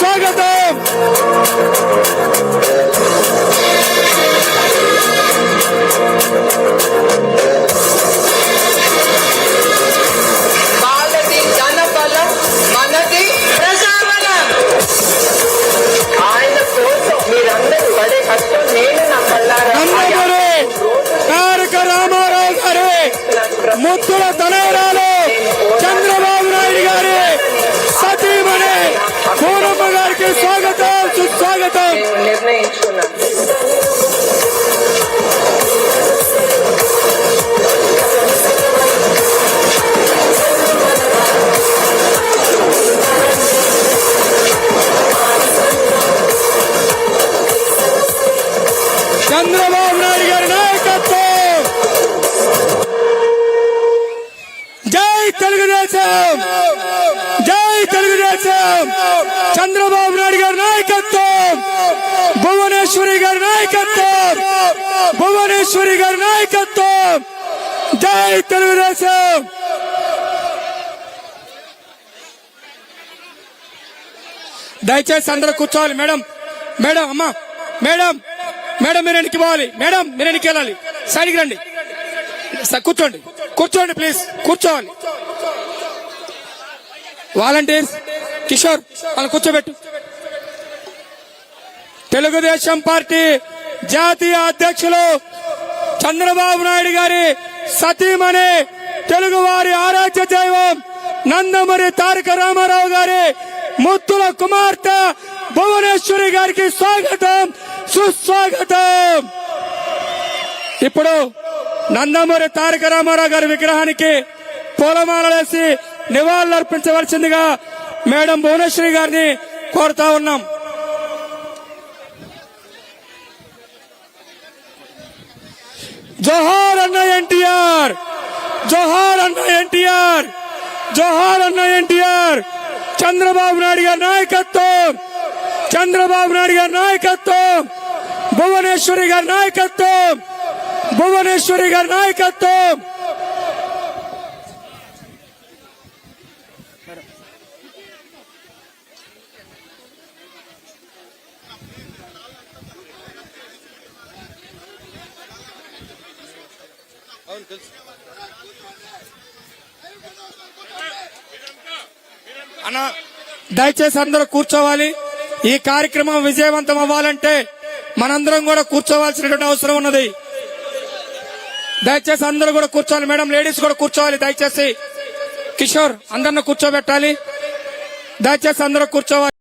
సుస్వాగతం. వాళ్ళది జనబలం, మనది ప్రజాబలం. ఆయన కోసం మీరందరూ పడే కష్టం నేను నా కళ్ళారా తారక రామారావు గారి ముద్దుల తనయురాలు చంద్రబాబు నాయుడు గారి సతీమణి పూర్ణమ్మ గారికి స్వాగతం, సుస్వాగతం. నిర్ణయించుకున్నాను. చంద్రబాబు నాయుడు గారి నాయకత్వం. జై తెలుగుదేశం, జై తెలుగుదేశం. చంద్రబాబు నాయుడు గారి నాయకత్వం, భువనేశ్వరి గారి నాయకత్వం, భువనేశ్వరి గారి నాయకత్వం. జై తెలుగుదేశం. దయచేసి అందరూ కూర్చోవాలి. మేడం, మేడం, అమ్మా, మేడం, మేడం మీరు వెనక్కి పోవాలి. మేడం మీరు వెనక్కి వెళ్ళాలి. సైడ్కి రండి. కూర్చోండి, కూర్చోండి ప్లీజ్, కూర్చోవాలి. వాలంటీర్స్ కిషోర్ వాళ్ళని కూర్చోబెట్టు. తెలుగుదేశం పార్టీ జాతీయ అధ్యక్షులు చంద్రబాబు నాయుడు గారి సతీమణి, తెలుగువారి ఆరాధ్య దైవం నందమూరి తారక రామారావు గారి ముద్దుల కుమార్తె భువనేశ్వరి గారికి స్వాగతం, సుస్వాగతం. ఇప్పుడు నందమూరి తారక రామారావు గారి విగ్రహానికి పూలమాలలేసి నివాళులు అర్పించవలసిందిగా మేడం భువనేశ్వరి గారిని కోరుతా ఉన్నాం. జోహార్ అన్న ఎన్టీఆర్, జోహార్ అన్న ఎన్టీఆర్, జోహార్ అన్న ఎన్టీఆర్. చంద్రబాబు నాయుడు గారి నాయకత్వం, చంద్రబాబు నాయుడు గారి నాయకత్వం, భువనేశ్వరి గారి నాయకత్వం, భువనేశ్వరి గారి నాయకత్వం. అన్న దయచేసి అందరూ కూర్చోవాలి. ఈ కార్యక్రమం విజయవంతం అవ్వాలంటే మనందరం కూడా కూర్చోవాల్సినటువంటి అవసరం ఉన్నది. దయచేసి అందరూ కూడా కూర్చోవాలి. మేడం లేడీస్ కూడా కూర్చోవాలి. దయచేసి కిషోర్ అందరిని కూర్చోబెట్టాలి. దయచేసి అందరూ కూర్చోవాలి.